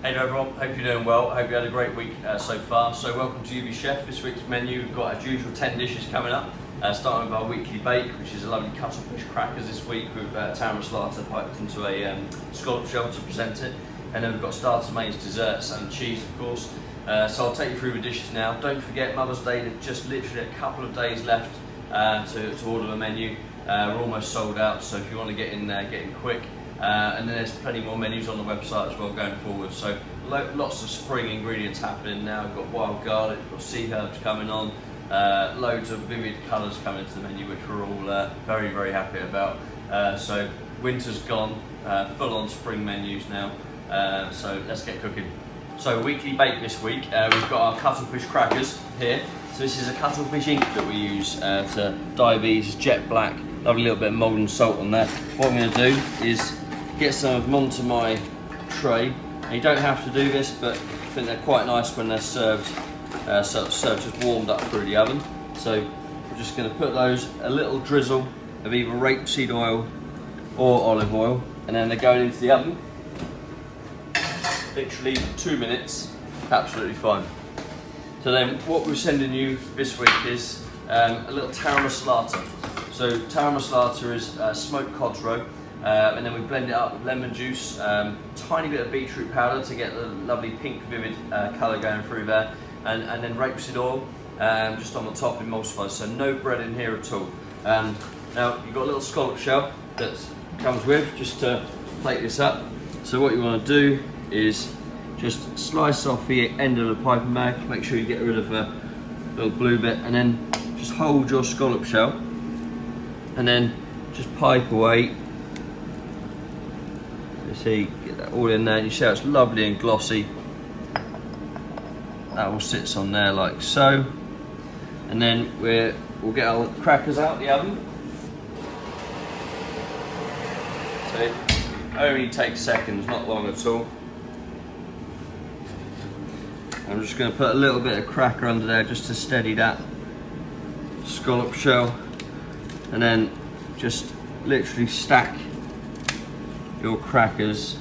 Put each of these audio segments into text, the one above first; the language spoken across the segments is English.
Hey there everyone, hope you're doing well. Hope you had a great week so far. So welcome to UBChef. This week's menu, we've got as usual 10 dishes coming up. Starting with our weekly bake, which is a lovely cuttlefish crackers this week with Taramasalata piped into a scallop shell to present it. And then we've got starters, mains, desserts and cheese of course. So I'll take you through the dishes now. Don't forget Mother's Day, there's just literally a couple of days left to order the menu. We're almost sold out, so if you want to get in quick. And then there's plenty more menus on the website as well going forward. So lots of spring ingredients happening now. We've got wild garlic, we've got sea herbs coming on, loads of vivid colours coming into the menu, which we're all very, very happy about. So winter's gone, full on spring menus now. So let's get cooking. So weekly bake this week, we've got our cuttlefish crackers here. So this is a cuttlefish ink that we use to dye these jet black. Lovely little bit of mould and salt on there. What I'm going to do is get some of them onto my tray. And you don't have to do this, but I think they're quite nice when they're served, just warmed up through the oven. So we're just going to put those, a little drizzle of either rapeseed oil or olive oil, and then they're going into the oven. Literally 2 minutes, absolutely fine. So then what we're sending you this week is a little Taramasalata. So Taramasalata is smoked cod roe, and then we blend it up with lemon juice, tiny bit of beetroot powder to get the lovely pink vivid colour going through there, and then rapeseed oil just on the top emulsified, so no bread in here at all. Now you've got a little scallop shell that comes with, just to plate this up. So what you want to do is just slice off the end of the piping bag, make sure you get rid of the little blue bit, and then just hold your scallop shell and then just pipe away. You see, get that all in there, and you see how it's lovely and glossy. That all sits on there like so. And then we'll get our crackers out the oven. So it only takes seconds, not long at all. I'm just going to put a little bit of cracker under there just to steady that scallop shell, and then just literally stack your crackers.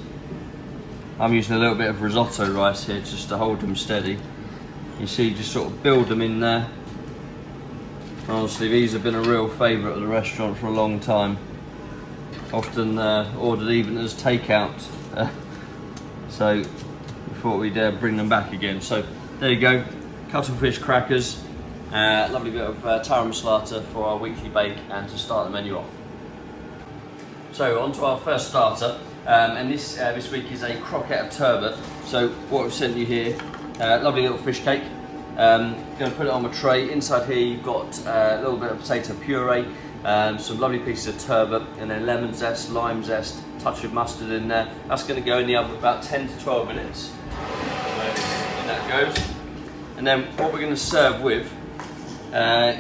I'm using a little bit of risotto rice here just to hold them steady. You see, just sort of build them in there. Honestly, these have been a real favourite at the restaurant for a long time. Often ordered even as takeout. So we thought we'd bring them back again. So there you go, cuttlefish crackers. Lovely bit of Taramasalata for our weekly bake and to start the menu off. So on to our first starter, and this week is a croquette of turbot. So what we've sent you here, lovely little fish cake. Going to put it on my tray. Inside here you've got a little bit of potato puree, some lovely pieces of turbot, and then lemon zest, lime zest, touch of mustard in there. That's going to go in the oven about 10 to 12 minutes. In that goes. And then what we're going to serve with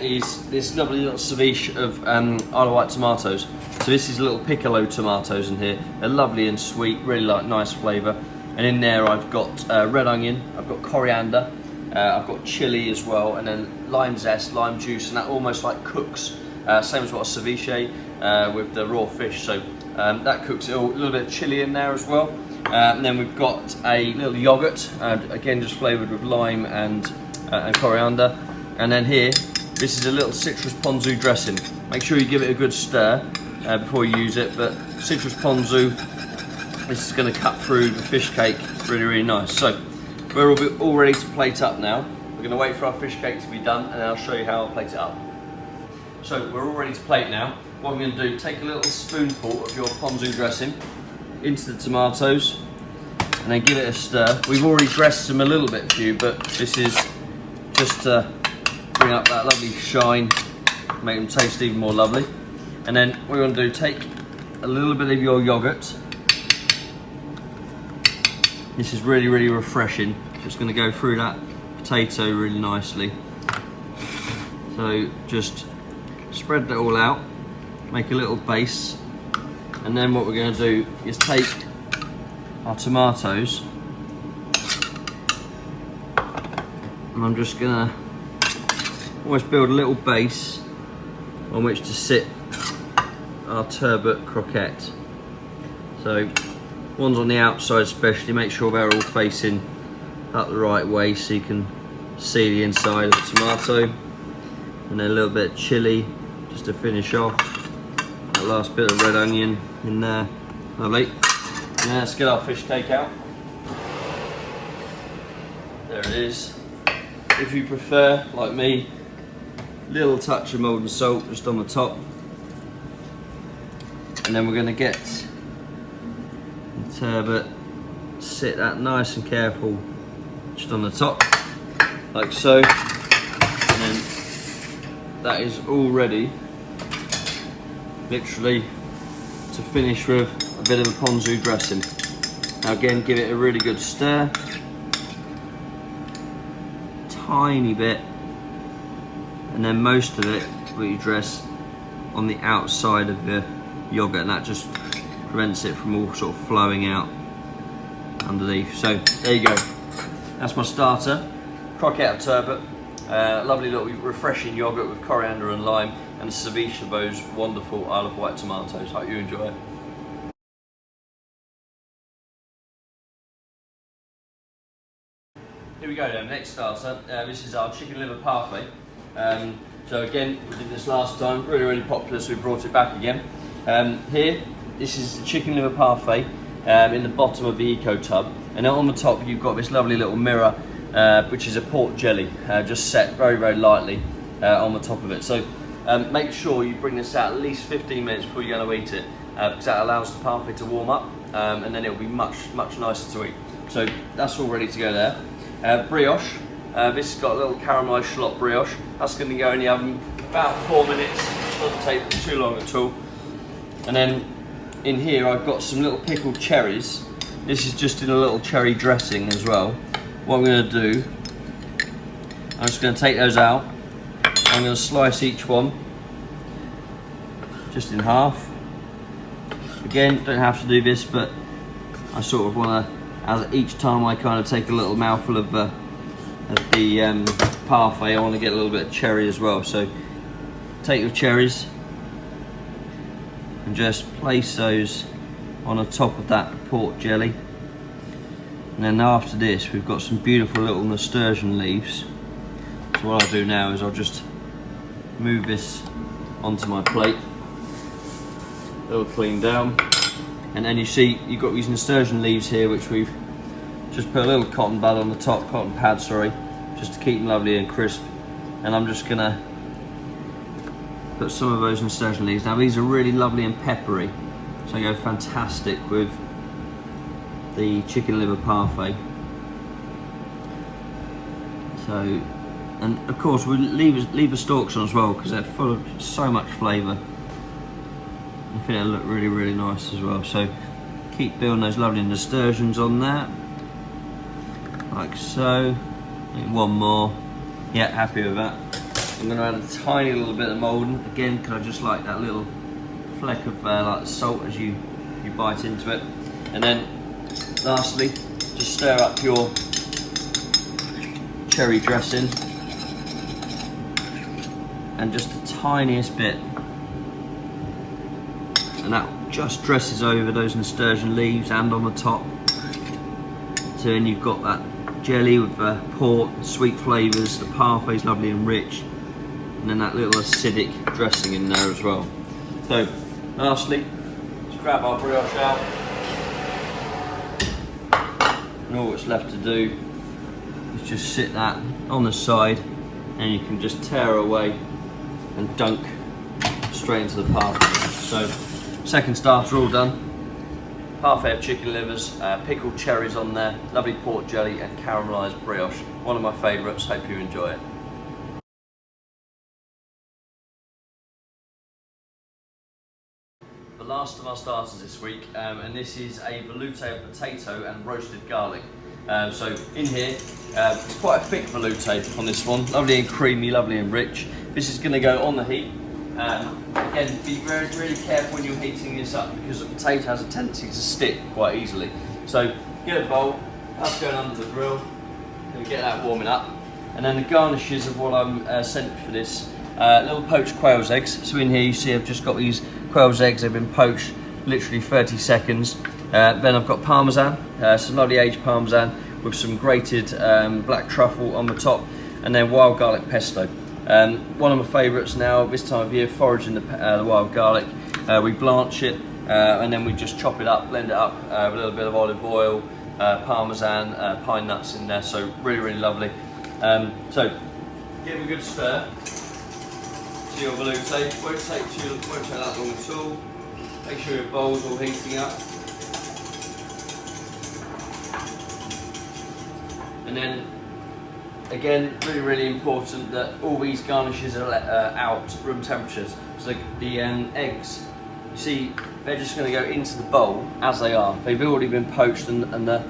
is this lovely little ceviche of Isle of Wight tomatoes. So this is little piccolo tomatoes in here. They're lovely and sweet, really nice flavour. And in there I've got red onion, I've got coriander, I've got chilli as well, and then lime zest, lime juice, and that almost like cooks. Same as what a ceviche with the raw fish. So that cooks it all. A little bit of chilli in there as well. And then we've got a little yoghurt, again just flavoured with lime and coriander. And then here, this is a little citrus ponzu dressing. Make sure you give it a good stir before you use it, but citrus ponzu, this is going to cut through the fish cake really, really nice. So we're all ready to plate up now. We're going to wait for our fish cake to be done, and then I'll show you how I'll plate it up. So we're all ready to plate now. What I'm going to do, take a little spoonful of your ponzu dressing into the tomatoes, and then give it a stir. We've already dressed them a little bit for you, but this is just to bring up that lovely shine, make them taste even more lovely. And then what we're going to do, take a little bit of your yoghurt. This is really, really refreshing. Just going to go through that potato really nicely. So just spread that all out, make a little base, and then what we're going to do is take our tomatoes, and I'm just going to almost build a little base on which to sit our turbot croquette. So ones on the outside especially, make sure they're all facing up the right way so you can see the inside of the tomato. And then a little bit of chilli just to finish off. That last bit of red onion in there. Lovely. Now let's get our fish cake out. There it is. If you prefer, like me, little touch of molten salt just on the top. And then we're going to get the turbot, sit that nice and careful just on the top, like so. And then that is all ready, literally, to finish with a bit of a ponzu dressing. Now again, give it a really good stir. Tiny bit, and then most of it we dress on the outside of the yogurt, and that just prevents it from all sort of flowing out underneath. So there you go, that's my starter, croquette of turbot, lovely little refreshing yogurt with coriander and lime, and a ceviche of those wonderful Isle of Wight tomatoes. Hope you enjoy it. Here we go then, next starter. This is our chicken liver parfait. So again, we did this last time, really popular, so we brought it back again. Here, this is the chicken liver parfait in the bottom of the eco tub, and on the top you've got this lovely little mirror, which is a pork jelly, just set very lightly on the top of it. So make sure you bring this out at least 15 minutes before you're going to eat it, because that allows the parfait to warm up, and then it'll be much nicer to eat. So that's all ready to go there. Brioche, this has got a little caramelised shallot brioche. That's going to go in the oven about 4 minutes, doesn't take too long at all. And then in here I've got some little pickled cherries. This is just in a little cherry dressing as well. What I'm going to do, I'm just going to take those out. I'm going to slice each one just in half. Again, don't have to do this, but I sort of want to, as each time I kind of take a little mouthful of the parfait, I want to get a little bit of cherry as well. So take your cherries and just place those on the top of that pork jelly. And then after this, we've got some beautiful little nasturtium leaves. So what I'll do now is I'll just move this onto my plate, a little clean down. And then you see you've got these nasturtium leaves here, which we've just put a little cotton pad on the top, cotton pad, sorry, just to keep them lovely and crisp. And I'm just gonna put some of those nasturtium leaves. Now these are really lovely and peppery, so they go fantastic with the chicken liver parfait. So, and of course we leave the stalks on as well, because they're full of so much flavour. I think it'll look really nice as well. So keep building those lovely nasturtiums on there, like so. One more. Yeah, happy with that. I'm going to add a tiny little bit of moulding again, because I just like that little fleck of like salt as you bite into it. And then lastly, just stir up your cherry dressing, and just the tiniest bit, and that just dresses over those nasturtium leaves and on the top. So then you've got that jelly with the pork, sweet flavours, the parfait's lovely and rich, and then that little acidic dressing in there as well. So lastly, just grab our brioche out, and all that's left to do is just sit that on the side, and you can just tear away and dunk straight into the parfait. So second starter all done. Parfait of chicken livers, pickled cherries on there, lovely pork jelly and caramelised brioche. One of my favourites, hope you enjoy it. The last of our starters this week, and this is a velouté of potato and roasted garlic. So in here, it's quite a thick velouté on this one, lovely and creamy, lovely and rich. This is going to go on the heat. Again, be really careful when you're heating this up, because the potato has a tendency to stick quite easily. So get a bowl, that's going under the grill, and get that warming up. And then the garnishes of what I'm sent for this, little poached quail's eggs. So in here you see I've just got these quail's eggs, they've been poached literally 30 seconds. Then I've got Parmesan, some lovely aged Parmesan with some grated black truffle on the top, and then wild garlic pesto. One of my favourites now this time of year, foraging the wild garlic. We blanch it and then we just chop it up, blend it up with a little bit of olive oil, Parmesan, pine nuts in there, so really, really lovely. So give a good stir to your velouté. Won't take that long at all. Make sure your bowl's all heating up. And then, again, really, really important that all these garnishes are out room temperatures. So the eggs, you see, they're just going to go into the bowl as they are. They've already been poached, and the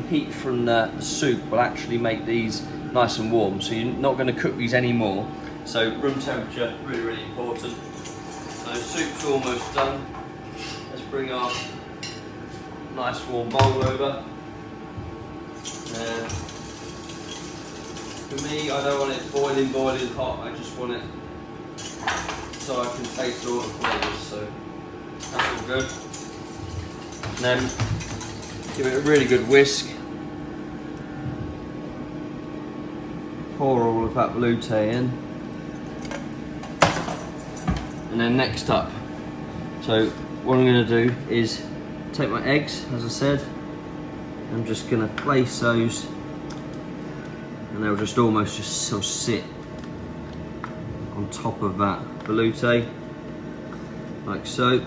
heat from the soup will actually make these nice and warm. So you're not going to cook these anymore. So room temperature, really, really important. So soup's almost done. Let's bring our nice warm bowl over. For me, I don't want it boiling hot. I just want it so I can taste all the flavours. So that's all good. And then give it a really good whisk. Pour all of that velouté in. And then next up, so what I'm going to do is take my eggs, as I said. I'm just going to place those, and they'll just almost just sort of sit on top of that velouté, like so.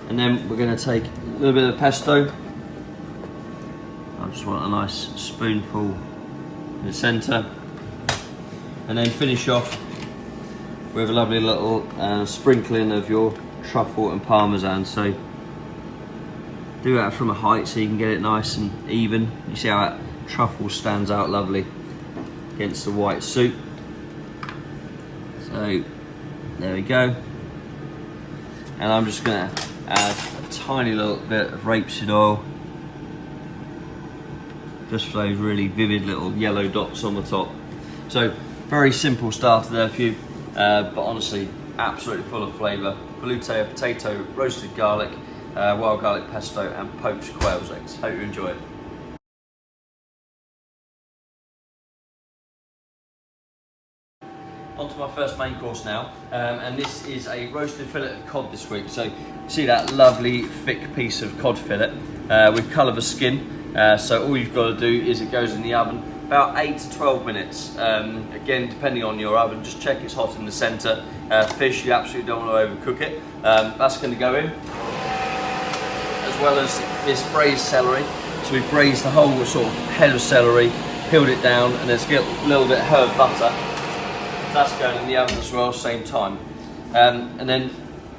And then we're going to take a little bit of pesto. I just want a nice spoonful in the centre, and then finish off with a lovely little sprinkling of your truffle and Parmesan. So do that from a height so you can get it nice and even. You see how that truffle stands out lovely against the white soup. So there we go. And I'm just going to add a tiny little bit of rapeseed oil, just for those really vivid little yellow dots on the top. So very simple starter there for you, but honestly absolutely full of flavour. Velouté of potato, roasted garlic, wild garlic pesto and poached quail's eggs. Hope you enjoy it. On to my first main course now, and this is a roasted fillet of cod this week. So see that lovely thick piece of cod fillet. We've coloured the skin, so all you've got to do is it goes in the oven about 8 to 12 minutes. Again, depending on your oven, just check it's hot in the centre. Fish, you absolutely don't want to overcook it. That's going to go in, as well as this braised celery. So we've braised the whole sort of head of celery, peeled it down, and there's a little bit of herb butter. That's going in the oven as well, same time. And then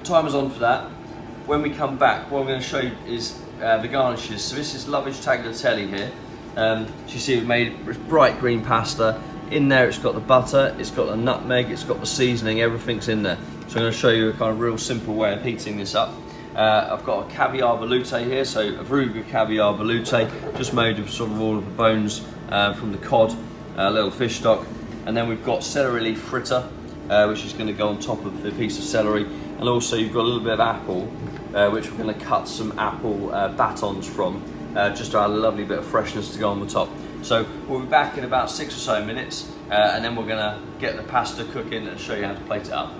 timer's on for that. When we come back, what I'm going to show you is the garnishes. So this is lovage tagliatelle here. So you see we've made bright green pasta. In there it's got the butter, it's got the nutmeg, it's got the seasoning, everything's in there. So I'm going to show you a kind of real simple way of heating this up. I've got a caviar velouté here, so a Veruga caviar velouté, just made of sort of all of the bones from the cod, a little fish stock. And then we've got celery leaf fritter, which is going to go on top of the piece of celery. And also you've got a little bit of apple, which we're going to cut some apple batons from, just to add a lovely bit of freshness to go on the top. So we'll be back in about 6 or so minutes, and then we're going to get the pasta cooking and show you how to plate it up.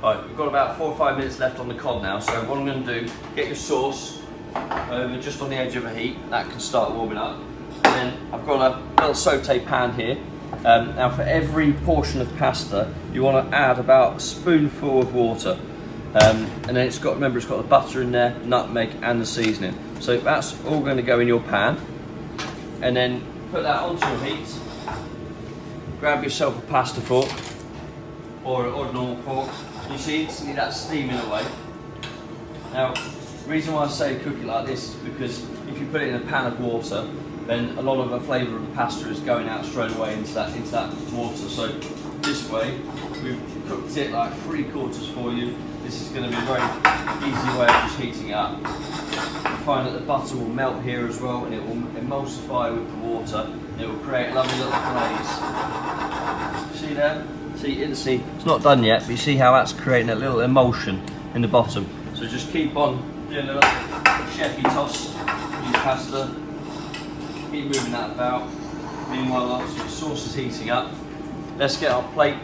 Alright, we've got about 4 or 5 minutes left on the cod now, so what I'm going to do, get your sauce over just on the edge of a heat. That can start warming up. And then I've got a little saute pan here. Now for every portion of pasta you want to add about a spoonful of water, and then it's got, remember it's got the butter in there, nutmeg and the seasoning. So that's all going to go in your pan, and then put that onto your heat. Grab yourself a pasta fork or a normal fork. You see instantly that's steaming away. Now the reason why I say cook it like this is because if you put it in a pan of water, then a lot of the flavour of the pasta is going out straight away into that water. So this way, we've cooked it like 3/4 for you. This is going to be a very easy way of just heating it up. You'll find that the butter will melt here as well, and it will emulsify with the water. And it will create a lovely little glaze. See there? See, it's not done yet, but you see how that's creating a little emulsion in the bottom. So just keep on Do a little chefy toss of your pasta. Keep moving that about. Meanwhile, after your sauce is heating up, let's get our plate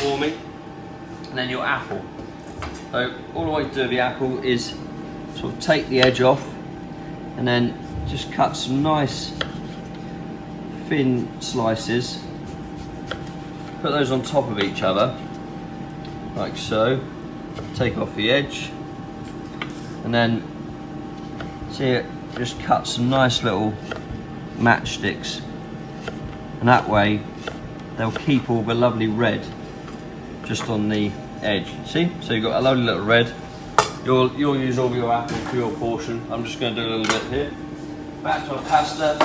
warming, and then your apple. So all I want to do with the apple is sort of take the edge off, and then just cut some nice thin slices. Put those on top of each other, like so. Take off the edge, and then see it. Just cut some nice little matchsticks, and that way they'll keep all the lovely red just on the edge. See? So you've got a lovely little red. You'll use all your apple for your portion. I'm just going to do a little bit here. Back to our pasta.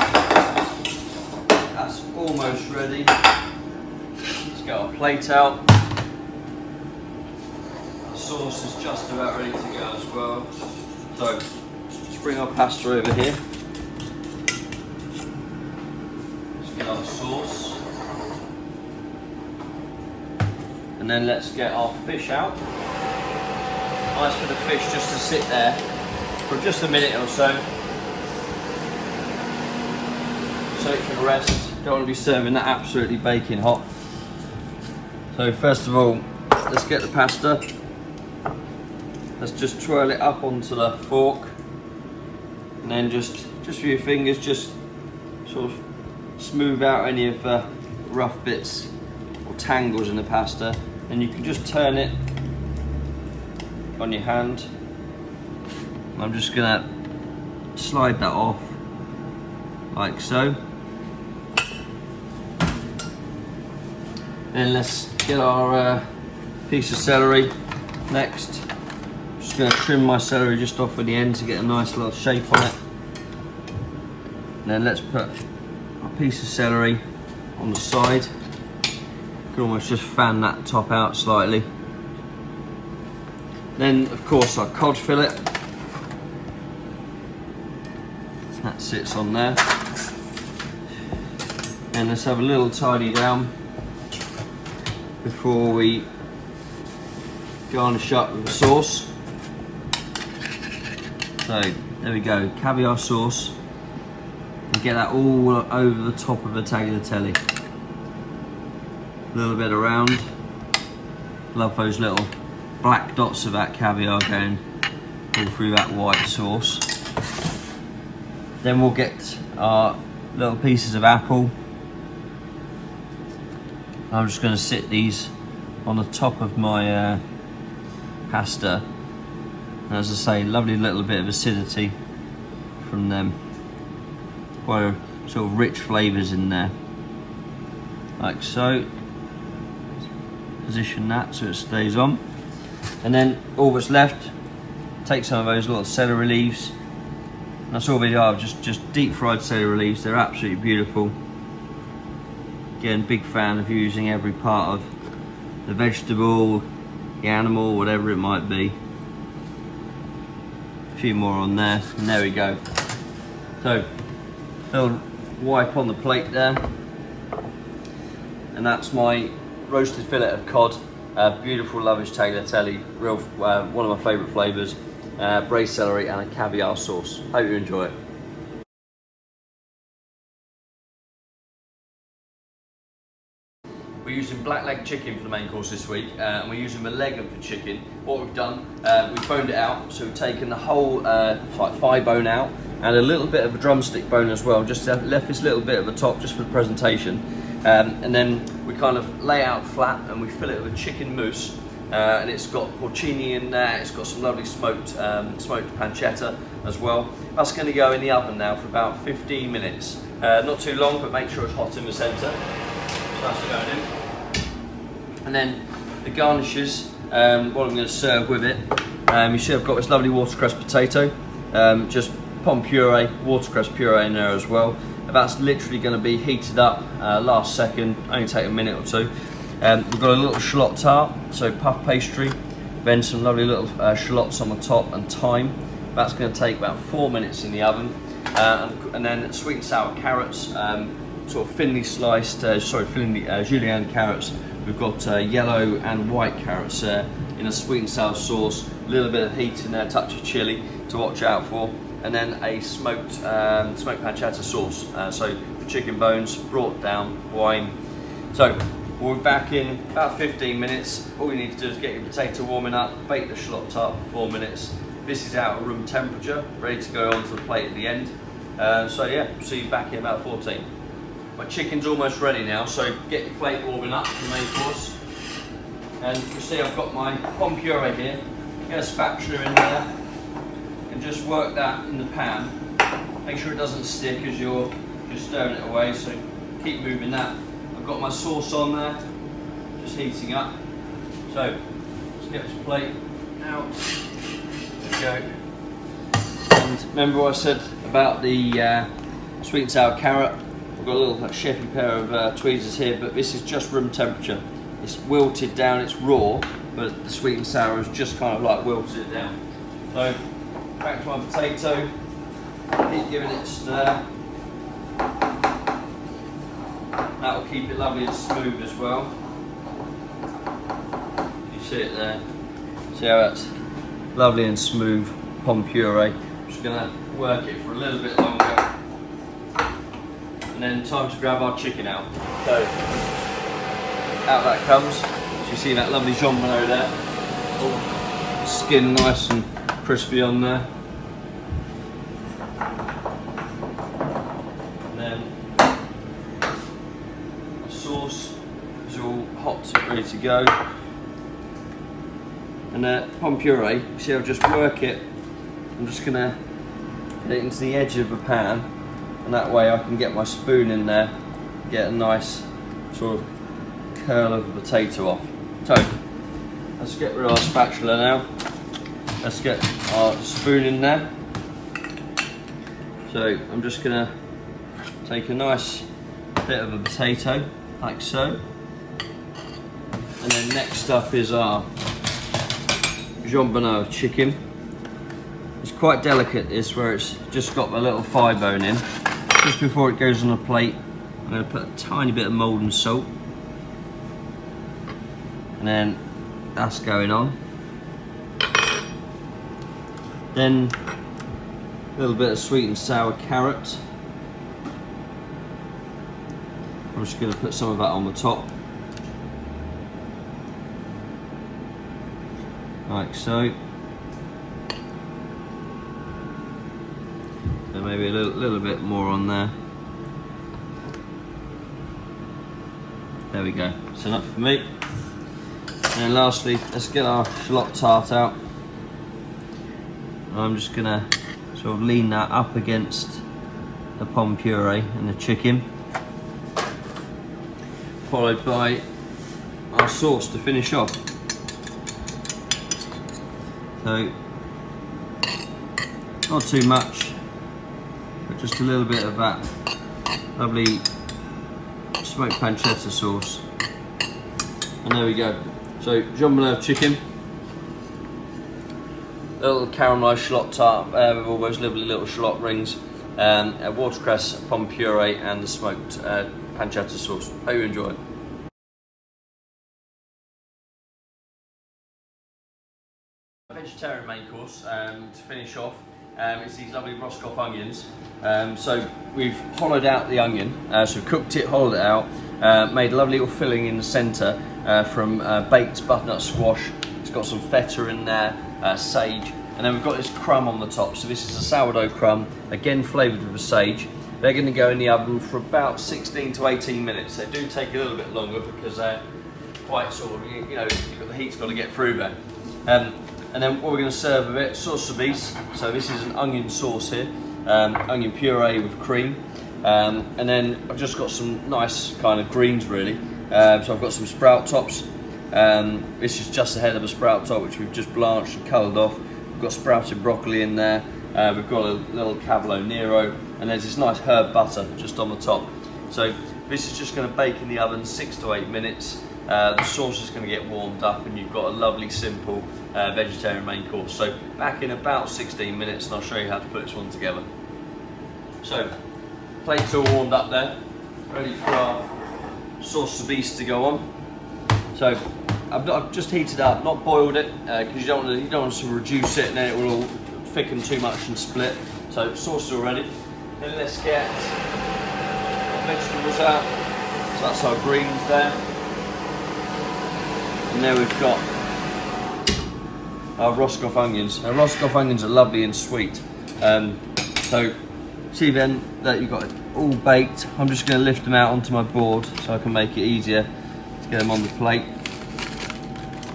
That's almost ready. Let's get our plate out. The sauce is just about ready to go as well. So let's bring our pasta over here. Let's get our sauce. And then let's get our fish out. Nice for the fish just to sit there for just a minute or so. So it can rest. Don't want to be serving that absolutely baking hot. So first of all, let's get the pasta. Let's just twirl it up onto the fork, and then just with your fingers, just sort of smooth out any of the rough bits or tangles in the pasta. And you can just turn it on your hand. I'm just gonna slide that off like so. Then let's get our piece of celery next. Just gonna trim my celery just off at the end to get a nice little shape on it. And then let's put a piece of celery on the side. You can almost just fan that top out slightly. Then of course our cod fillet. That sits on there. And let's have a little tidy down before we garnish up with the sauce. So there we go, caviar sauce. And get that all over the top of the tagliatelle. A little bit around. Love those little black dots of that caviar going all through that white sauce. Then we'll get our little pieces of apple. I'm just going to sit these on the top of my pasta. And as I say, lovely little bit of acidity from them. Quite a sort of rich flavours in there. Like so. Position that so it stays on. And then all that's left, take some of those little celery leaves. That's all they are, just deep fried celery leaves. They're absolutely beautiful. Again, big fan of using every part of the vegetable, the animal, whatever it might be. A few more on there, and there we go. So, little wipe on the plate there. And that's my roasted fillet of cod, beautiful lavish tagliatelle, real one of my favourite flavours, braised celery and a caviar sauce. Hope you enjoy it. We're using black leg chicken for the main course this week, and we're using the leg of the chicken. What we've done, we've boned it out, so we've taken the whole like thigh bone out, and a little bit of a drumstick bone as well, just left this little bit at the top just for the presentation. And then we kind of lay out flat and we fill it with a chicken mousse, and it's got porcini in there, it's got some lovely smoked pancetta as well. That's going to go in the oven now for about 15 minutes. Not too long, but make sure it's hot in the centre. So that's going in. And then the garnishes, what I'm going to serve with it, you see I've got this lovely watercress potato, just pom puree, watercress puree in there as well. That's literally going to be heated up last second, only take a minute or two. We've got a little shallot tart, so puff pastry, then some lovely little shallots on the top and thyme. That's going to take about 4 minutes in the oven. And then sweet and sour carrots, sort of thinly sliced, julienne carrots. We've got yellow and white carrots in a sweet and sour sauce a little bit of heat in there, a touch of chilli to watch out for, and then a smoked pancetta sauce. So for chicken bones, brought down, wine. So we'll be back in about 15 minutes. All you need to do is get your potato warming up, bake the shallot tart for 4 minutes. This is out at room temperature, ready to go onto the plate at the end. So yeah, see you back in about 14. My chicken's almost ready now, so get your plate warming up for the main course. And you see I've got my pom puree here. Get a spatula in there and just work that in the pan. Make sure it doesn't stick as you're just stirring it away, so keep moving that. I've got my sauce on there, just heating up. So let's get this plate out. There we go. And remember what I said about the sweet and sour carrot? I've got a little chefy pair of tweezers here, but this is just room temperature. It's wilted down, it's raw, but the sweet and sour has just kind of like wilted it down. So back to my potato, keep giving it a stir. That will keep it lovely and smooth as well. You see it there? See how that's lovely and smooth pom puree. I'm just going to work it for a little bit longer. And then time to grab our chicken out. So out that comes. So you see that lovely jamboneau there. Oh, skin nice and crispy on there. And then the sauce is all hot, ready to go. And the pom puree, you see I'll just work it. I'm just going to get it into the edge of the pan. And that way I can get my spoon in there, get a nice sort of curl of the potato off. So let's get rid of our spatula now. Let's get our spoon in there. So I'm just going to take a nice bit of a potato, like so. And then next up is our Jamboneau chicken. It's quite delicate, this, where it's just got a little thigh bone in. Just before it goes on a plate, I'm going to put a tiny bit of Maldon salt. And then that's going on. Then a little bit of sweet and sour carrot. I'm just going to put some of that on the top. Like so. Maybe a little bit more on there. There we go. That's enough for me. And then lastly, let's get our shallot tart out. I'm just gonna sort of lean that up against the pom puree and the chicken, followed by our sauce to finish off. So not too much, but just a little bit of that lovely smoked pancetta sauce. And there we go. So Jamboneau chicken, a little caramelised shallot tart with all those lovely little shallot rings, watercress, pom puree and the smoked pancetta sauce. Hope you enjoy it. Vegetarian main course to finish off. It's these lovely Roscoff onions. So we've hollowed out the onion, so we've cooked it, hollowed it out, made a lovely little filling in the centre from baked butternut squash. It's got some feta in there, sage, and then we've got this crumb on the top. So this is a sourdough crumb, again flavoured with the sage. They're going to go in the oven for about 16 to 18 minutes. They do take a little bit longer because they're quite sort of, you know, the heat's got to get through there. And then what we're going to serve with it, sauce soubise. So this is an onion sauce here, onion puree with cream. And then I've just got some nice kind of greens really. So I've got some sprout tops. This is just ahead of a sprout top which we've just blanched and coloured off. We've got sprouted broccoli in there. We've got a little cavolo nero, and there's this nice herb butter just on the top. So this is just going to bake in the oven 6 to 8 minutes. The sauce is going to get warmed up and you've got a lovely simple vegetarian main course. So back in about 16 minutes and I'll show you how to put this one together. So plates all warmed up there, ready for our sauce soubise to go on. So I've just heated up, not boiled it, because you don't want to reduce it and then it will all thicken too much and split. So sauce is all ready. Then let's get our vegetables out. So that's our greens there. And there we've got our Roscoff onions. Now Roscoff onions are lovely and sweet. So see then that you've got it all baked. I'm just going to lift them out onto my board so I can make it easier to get them on the plate.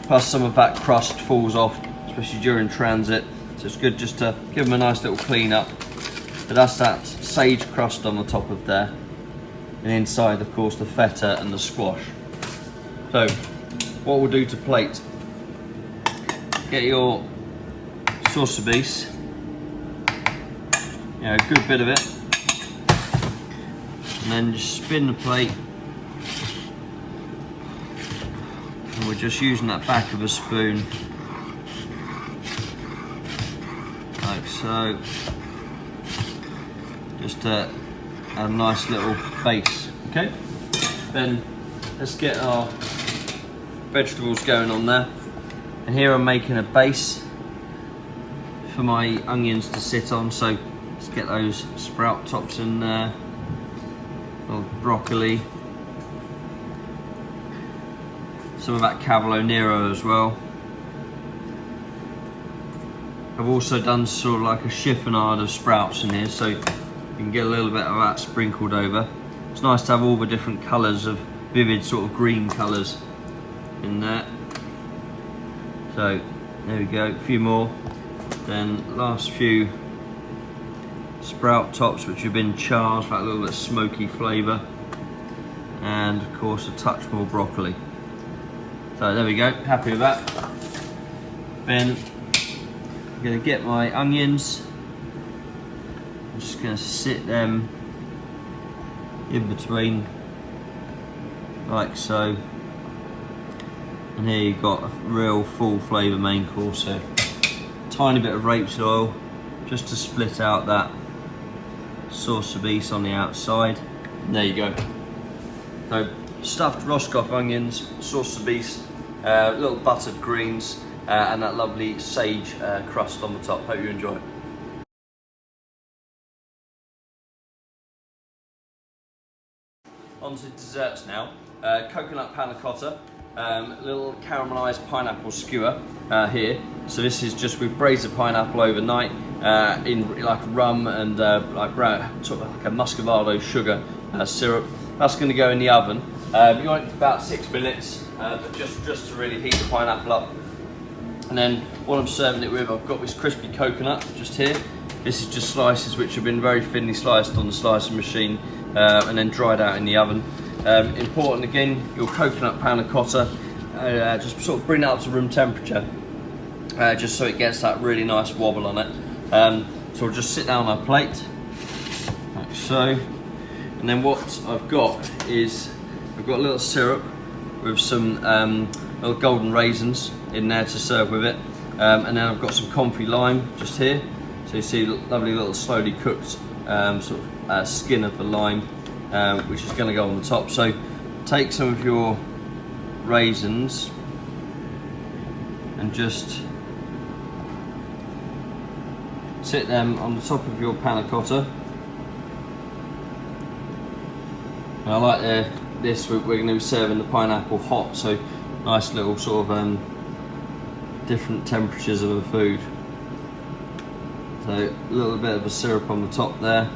Plus some of that crust falls off, especially during transit. So it's good just to give them a nice little clean up. But that's that sage crust on the top of there. And inside, of course, the feta and the squash. So what we'll do to plate, get your sauce-a-bice, a good bit of it, and then just spin the plate, and we're just using that back of a spoon, like so, just to add a nice little base. Okay, then let's get our vegetables going on there. And here I'm making a base for my onions to sit on, so let's get those sprout tops in there, little broccoli, some of that cavolo nero as well. I've also done sort of like a chiffonade of sprouts in here, so you can get a little bit of that sprinkled over. It's nice to have all the different colours of vivid sort of green colours in there. So there we go, a few more. Then last few sprout tops which have been charred for that little bit of smoky flavour, and of course a touch more broccoli. So there we go, happy with that. Then I'm going to get my onions, I'm just going to sit them in between like so. And here you've got a real full flavour main course here. Tiny bit of rapeseed oil just to split out that sauce-a-bice on the outside. And there you go. So stuffed Roscoff onions, sauce-a-bice, little buttered greens, and that lovely sage crust on the top. Hope you enjoy it. On to desserts now. Coconut panna cotta. Little caramelised pineapple skewer here. So this is just, we've braised the pineapple overnight in like rum and like a muscovado sugar syrup. That's going to go in the oven. You want it for about 6 minutes, but just to really heat the pineapple up. And then what I'm serving it with, I've got this crispy coconut just here. This is just slices which have been very thinly sliced on the slicing machine and then dried out in the oven. Important again, your coconut panna cotta, just sort of bring that up to room temperature, just so it gets that really nice wobble on it. So I'll just sit down on my plate, like so. And then what I've got is, I've got a little syrup with some little golden raisins in there to serve with it. And then I've got some confit lime just here. So you see lovely little slowly cooked sort of skin of the lime, which is going to go on the top. So take some of your raisins and just sit them on the top of your panna cotta. And I like this, we're going to be serving the pineapple hot, so nice little sort of different temperatures of the food. So a little bit of a syrup on the top there.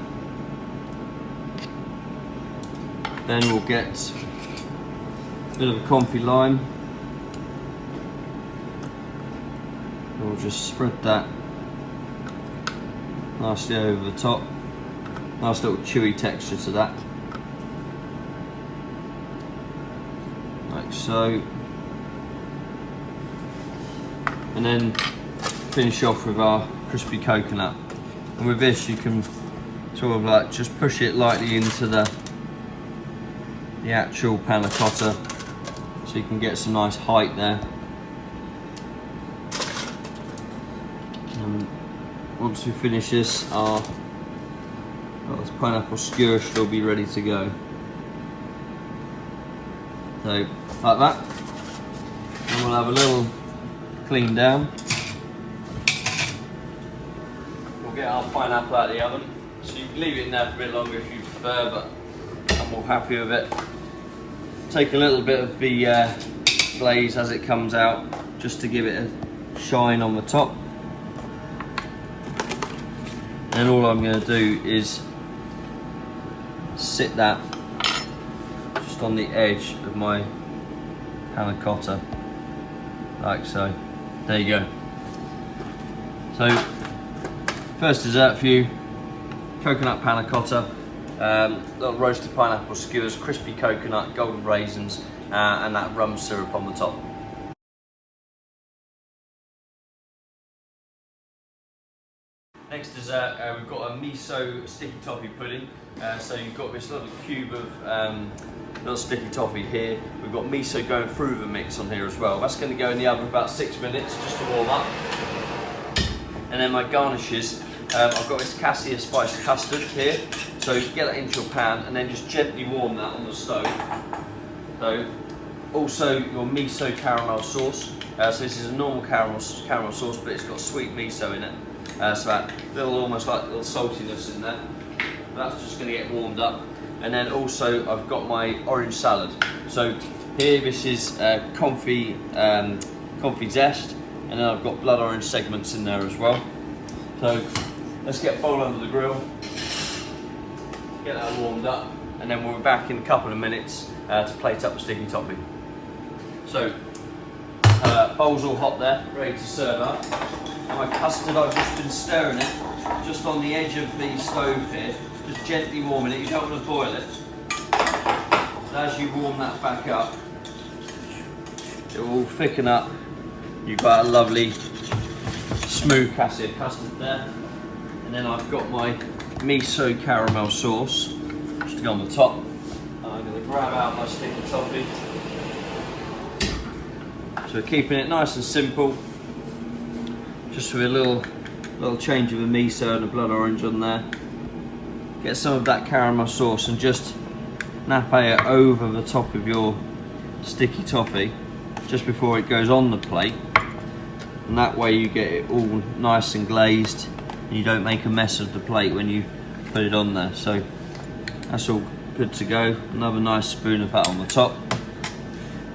Then we'll get a bit of a confit lime. And we'll just spread that nicely over the top. Nice little chewy texture to that. Like so. And then finish off with our crispy coconut. And with this you can sort of like just push it lightly into the actual panna cotta, so you can get some nice height there. And once we finish this, our pineapple skewer should be ready to go. So like that. And we'll have a little clean down. We'll get our pineapple out of the oven. So you can leave it in there for a bit longer if you prefer, but I'm all happy with it. Take a little bit of the glaze as it comes out, just to give it a shine on the top. And all I'm going to do is sit that just on the edge of my panna cotta, like so. There you go. So, first dessert for you, coconut panna cotta, little roasted pineapple skewers, crispy coconut, golden raisins, and that rum syrup on the top. Next dessert, we've got a miso sticky toffee pudding. So you've got this little cube of little sticky toffee here. We've got miso going through the mix on here as well. That's going to go in the oven about 6 minutes just to warm up. And then my garnishes, I've got this cassia spiced custard here. So get that into your pan and then just gently warm that on the stove. So also your miso caramel sauce. So this is a normal caramel sauce, but it's got sweet miso in it. So that little, almost like little saltiness in there. That's just going to get warmed up. And then also I've got my orange salad. So here this is confit zest, and then I've got blood orange segments in there as well. So let's get a bowl under the grill, get that warmed up, and then we'll be back in a couple of minutes to plate up the sticky toffee. So bowl's all hot there, ready to serve up. My custard, I've just been stirring it just on the edge of the stove here, just gently warming it. You don't want to boil it. So as you warm that back up, it will thicken up. You've got a lovely smooth cassia custard there. And then I've got my miso caramel sauce just to go on the top. I'm going to grab out my sticky toffee. So keeping it nice and simple, just with a little change of the miso and the blood orange on there. Get some of that caramel sauce and just nappe it over the top of your sticky toffee just before it goes on the plate. And that way you get it all nice and glazed and you don't make a mess of the plate when you put it on there. So that's all good to go. Another nice spoon of that on the top.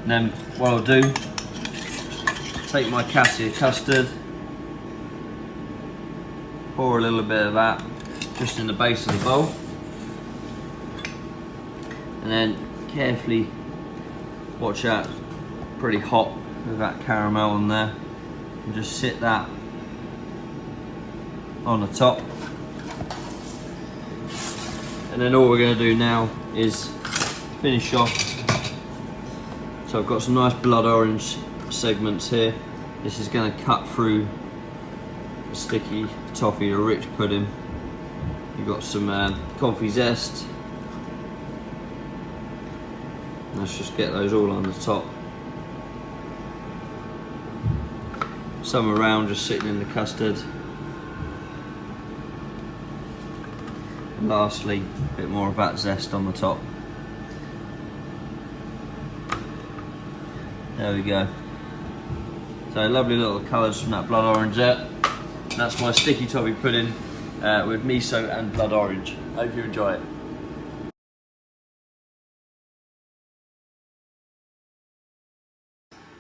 And then what I'll do, take my cassia custard, pour a little bit of that just in the base of the bowl, and then carefully watch out, pretty hot with that caramel on there, and just sit that on the top. And then all we're going to do now is finish off. So I've got some nice blood orange segments here. This is going to cut through the sticky toffee, a rich pudding. You've got some confit zest. Let's just get those all on the top. Some around just sitting in the custard. And lastly, a bit more of that zest on the top. There we go. So lovely little colours from that blood orange there. And that's my sticky toffee pudding with miso and blood orange. Hope you enjoy it.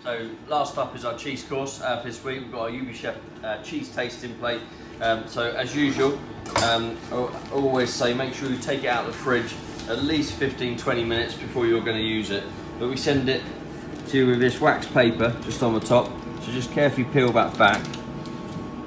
So last up is our cheese course for this week. We've got our UBChef cheese tasting plate. So as usual, I always say make sure you take it out of the fridge at least 15-20 minutes before you're going to use it. But we send it to you with this wax paper just on the top. So just carefully peel that back.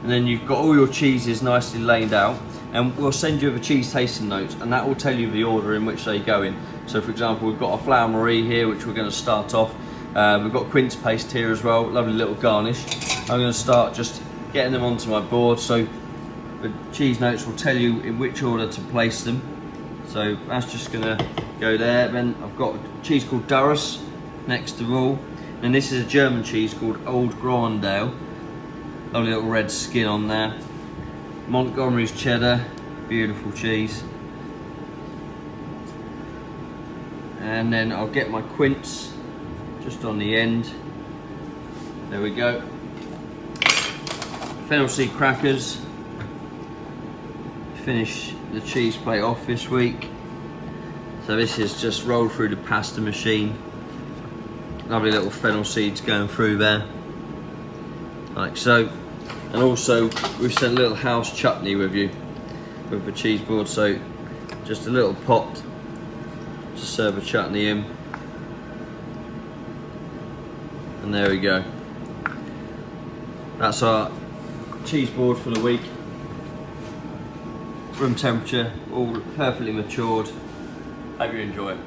And then you've got all your cheeses nicely laid out. And we'll send you the cheese tasting notes, and that will tell you the order in which they go in. So for example, we've got a flour Marie here, which we're going to start off. We've got quince paste here as well, lovely little garnish. I'm going to start just getting them onto my board, so the cheese notes will tell you in which order to place them. So that's just going to go there. Then I've got a cheese called Durus next to all. And this is a German cheese called Old Groendale. Lovely little red skin on there. Montgomery's cheddar, beautiful cheese. And then I'll get my quince just on the end. There we go. Fennel seed crackers. Finish the cheese plate off this week. So this is just rolled through the pasta machine. Lovely little fennel seeds going through there, like so. And also we've sent a little house chutney with you, with the cheese board, so just a little pot to serve a chutney in. And there we go. That's our cheese board for the week. Room temperature, all perfectly matured. Hope you enjoy it.